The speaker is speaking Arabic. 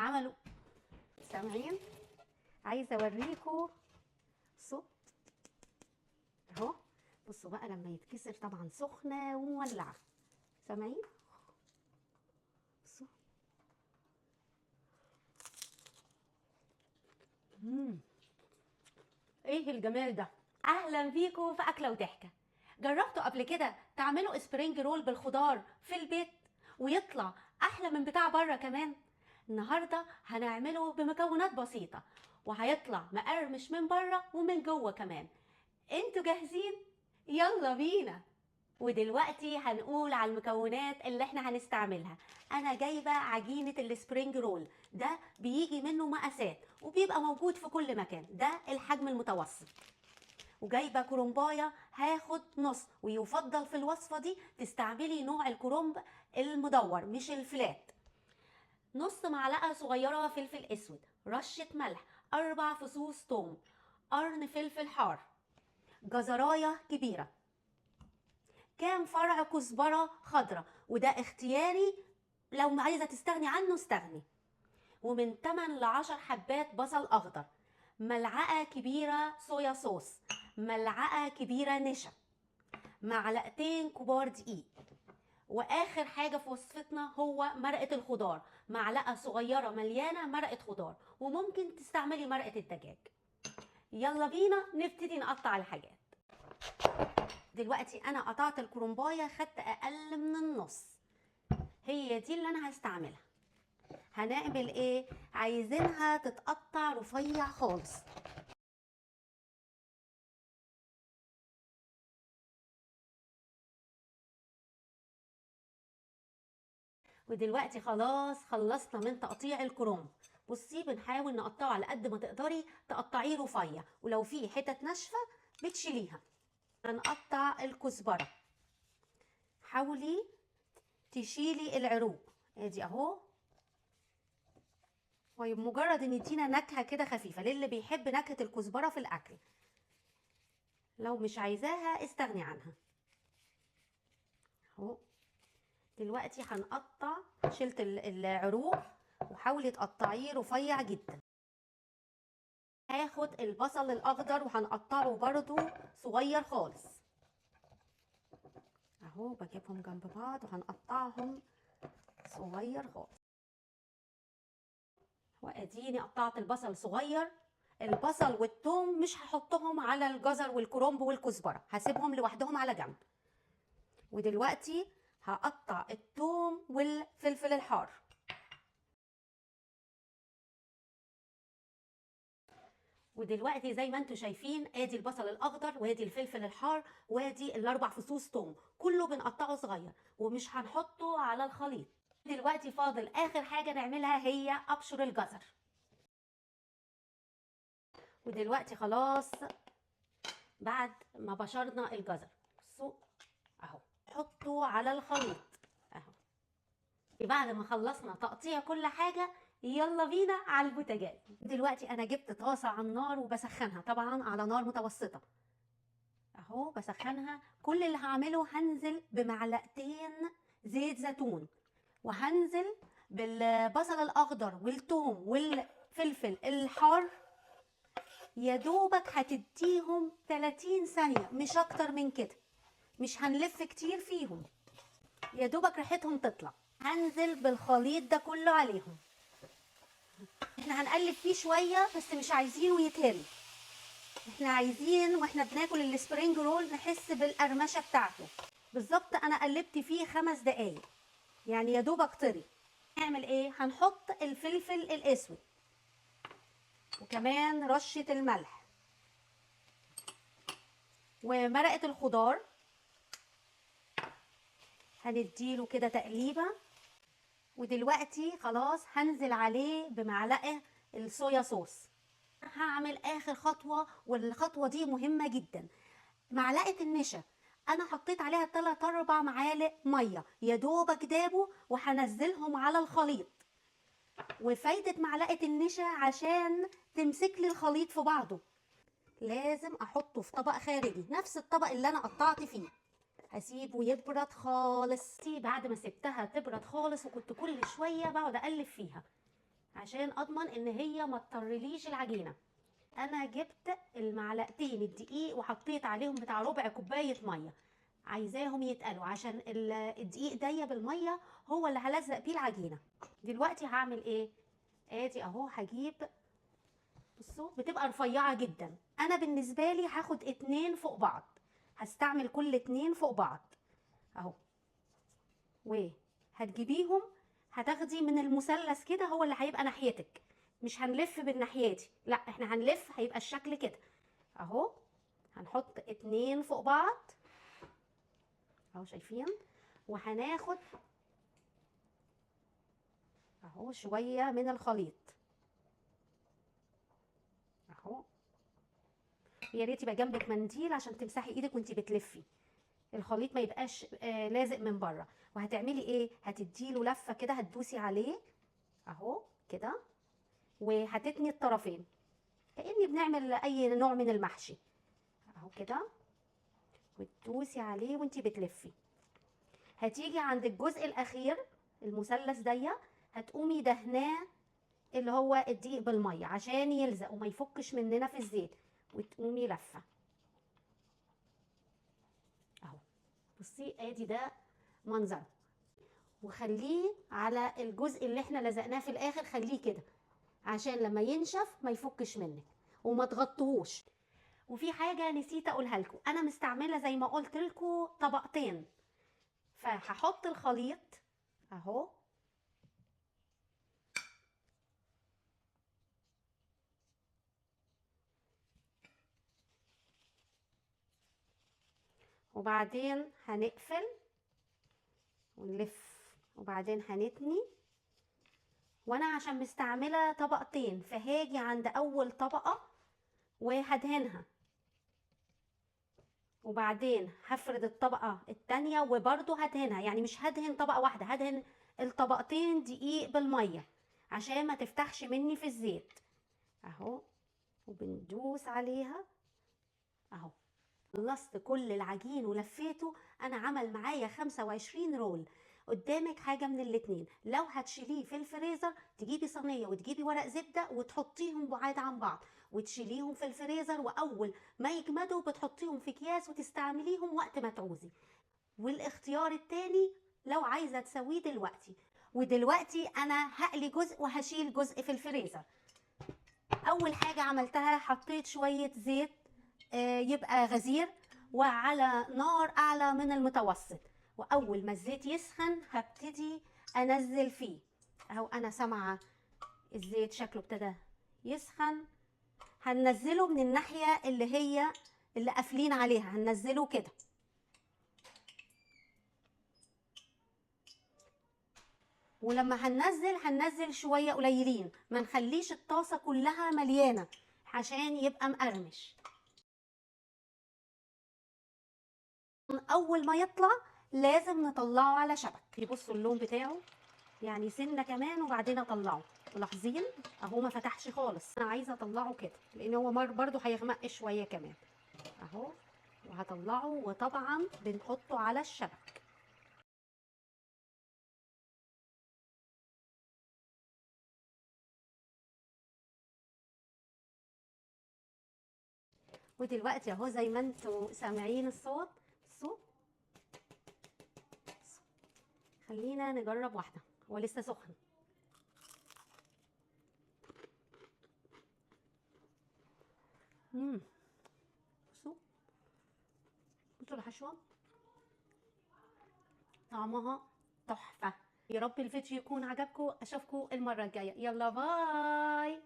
عملوا. سامعين؟ عايزه اوريكم. بصوا اهو، بصوا بقى لما يتكسر طبعا سخنه ومولعه. سامعين؟ بصوا. ايه الجمال ده؟ اهلا بيكم في اكله وضحكه. جربتوا قبل كده تعملوا سبرينج رول بالخضار في البيت ويطلع احلى من بتاع بره كمان؟ النهارده هنعمله بمكونات بسيطه وهيطلع مقرمش من بره ومن جوه كمان. انتوا جاهزين؟ يلا بينا. ودلوقتي هنقول على المكونات اللي احنا هنستعملها. انا جايبه عجينه السبرينج رول، ده بيجي منه مقاسات وبيبقى موجود في كل مكان، ده الحجم المتوسط. وجايبه كرنبايه هاخد نص، ويفضل في الوصفه دي تستعملي نوع الكرنب المدور مش الفلات. نص معلقه صغيره فلفل اسود، رشه ملح، 4 فصوص توم، قرن فلفل حار، جزرايه كبيره، كام فرع كزبره خضراء وده اختياري، لو عايزه تستغني عنه استغني، ومن 8 ل 10 حبات بصل اخضر، ملعقه كبيره صويا صوص، ملعقه كبيره نشا، معلقتين كبار دقيق. واخر حاجه في وصفتنا هو مرقه الخضار، معلقه صغيره مليانه مرقه خضار، وممكن تستعملي مرقه الدجاج. يلا بينا نبتدي نقطع الحاجات. دلوقتي انا قطعت الكرنبايه، خدت اقل من النص، هي دي اللي انا هستعملها. هنعمل ايه؟ عايزينها تتقطع رفيع خالص. ودلوقتي خلاص خلصنا من تقطيع الكرنب. بصي بنحاول نقطعه على قد ما تقدري تقطعيه رفيع، ولو في حتت ناشفه بتشيليها. هنقطع الكزبره، حاولي تشيلي العروق، ادي اهو. ومجرد ان يدينا نكهه كده خفيفه للي بيحب نكهه الكزبره في الاكل، لو مش عايزاها استغني عنها اهو. دلوقتي هنقطع، شلت العروق، وحاولي تقطعيه رفيع جدا. هاخد البصل الاخضر وهنقطعه برضو صغير خالص اهو، بجيبهم جنب بعض وهنقطعهم صغير خالص. واديني قطعت البصل صغير. البصل والثوم مش هحطهم على الجزر والكرنب والكزبره، هسيبهم لوحدهم على جنب. ودلوقتي هقطع الثوم والفلفل الحار. ودلوقتي زي ما انتم شايفين ادي البصل الاخضر وادي الفلفل الحار وادي الاربع فصوص توم، كله بنقطعه صغير ومش هنحطه على الخليط. دلوقتي فاضل اخر حاجه نعملها هي ابشر الجزر. ودلوقتي خلاص بعد ما بشرنا الجزر، بصوا اهو، حطه على الخليط اهو. بعد ما خلصنا تقطيع كل حاجه، يلا بينا على البوتاجاز. دلوقتي انا جبت طاسه على النار وبسخنها طبعا على نار متوسطه اهو، بسخنها. كل اللي هعمله هنزل بمعلقتين زيت زيتون، وهنزل بالبصل الاخضر والثوم والفلفل الحار، يا دوبك هتديهم 30 ثانيه مش اكتر من كده، مش هنلف كتير فيهم، يا دوبك ريحتهم تطلع. هنزل بالخليط ده كله عليهم. احنا هنقلب فيه شويه بس مش عايزينه يتهري، احنا عايزين واحنا بناكل السبرينج رول نحس بالقرمشه بتاعته. بالظبط انا قلبت فيه 5 دقايق، يعني يا دوبك طري. نعمل ايه؟ هنحط الفلفل الاسود وكمان رشه الملح ومرقه الخضار، هنديله كده تقليبه. ودلوقتي خلاص هنزل عليه بمعلقه الصويا صوص. هعمل اخر خطوه، والخطوه دي مهمه جدا. معلقه النشا انا حطيت عليها 3-4 معالق ميه، يا دوبك دابوا، وهنزلهم على الخليط. وفايده معلقه النشا عشان تمسك لي الخليط في بعضه، لازم احطه في طبق خارجي نفس الطبق اللي انا قطعت فيه. هسيبه يبرد خالص. بعد ما سبتها تبرد خالص وكنت كل شويه بقعد اقلب فيها عشان اضمن ان هي ما تطرليش العجينه. انا جبت المعلقتين الدقيق وحطيت عليهم بتاع ربع كوبايه ميه، عايزاهم يتقلوا عشان الدقيق دايب بالميه هو اللي هلزق بيه العجينه. دلوقتي هعمل ايه؟ ادي اهو هجيب، بصوا بتبقى رفيعه جدا. انا بالنسبه لي هاخد 2 فوق بعض، هستعمل كل 2 فوق بعض اهو. وهتجيبيهم هتاخدي من المثلث كده، هو اللي هيبقى ناحيتك، مش هنلف بالناحيه دي، لا احنا هنلف هيبقى الشكل كده اهو. هنحط 2 فوق بعض اهو، شايفين؟ وهناخد اهو شويه من الخليط اهو. يا ريت يبقى جنبك منديل عشان تمسحي ايدك وانتي بتلفي، الخليط ما يبقاش لازق من بره. وهتعملي ايه؟ هتديله لفه كده، هتدوسي عليه اهو كده، وهتتني الطرفين كأني بنعمل اي نوع من المحشي اهو كده، وتدوسي عليه وانتي بتلفي. هتيجي عند الجزء الاخير المثلث ده، هتقومي دهناه اللي هو الدقيق بالميه عشان يلزق وما يفكش مننا في الزيت، وتقومي لفه اهو. بصي ادي ده منظره. وخليه على الجزء اللي احنا لزقناه في الاخر، خليه كده عشان لما ينشف ما يفكش منك، وما تغطوهوش. وفي حاجه نسيت اقولها لكم، انا مستعمله زي ما قلت لكم طبقتين، فهحط الخليط اهو وبعدين هنقفل ونلف وبعدين هنتني. وانا عشان مستعمله طبقتين فهاجي عند اول طبقه وهدهنها، وبعدين هفرد الطبقه التانية وبرضو هدهنها، يعني مش هدهن طبقه واحده، هدهن الطبقتين دقيق بالميه عشان ما تفتحش مني في الزيت اهو. وبندوس عليها اهو. خلصت كل العجين ولفيته، انا عمل معايا 25 رول. قدامك حاجه من الاتنين، لو هتشيليه في الفريزر تجيبي صينيه وتجيبي ورق زبده وتحطيهم بعاد عن بعض وتشيليهم في الفريزر، واول ما يجمدوا بتحطيهم في اكياس وتستعمليهم وقت ما تعوزي. والاختيار التاني لو عايزه تسويه دلوقتي. ودلوقتي انا هقلي جزء وهشيل جزء في الفريزر. اول حاجه عملتها حطيت شويه زيت يبقى غزير وعلى نار اعلى من المتوسط، واول ما الزيت يسخن هبتدي انزل فيه اهو. انا سامعه الزيت شكله ابتدى يسخن. هننزله من الناحيه اللي هي اللي قافلين عليها، هننزله كده ولما هننزل شويه قليلين، ما نخليش الطاسه كلها مليانه عشان يبقى مقرمش. اول ما يطلع لازم نطلعه على شبك، يبصوا اللون بتاعه يعني سنه كمان وبعدين اطلعه. ملاحظين اهو ما فتحش خالص، انا عايزه اطلعه كده لان هو برضو هيغمق شويه كمان اهو. وهطلعه وطبعا بنحطه على الشبك. ودلوقتي اهو زي ما انتوا سامعين الصوت، الصوت. خلينا نجرب واحده، هو لسه سخن. بصوا، بصوا الحشوه طعمها تحفه. يا رب الفيديو يكون عجبكم، اشوفكم المره الجايه، يلا باي.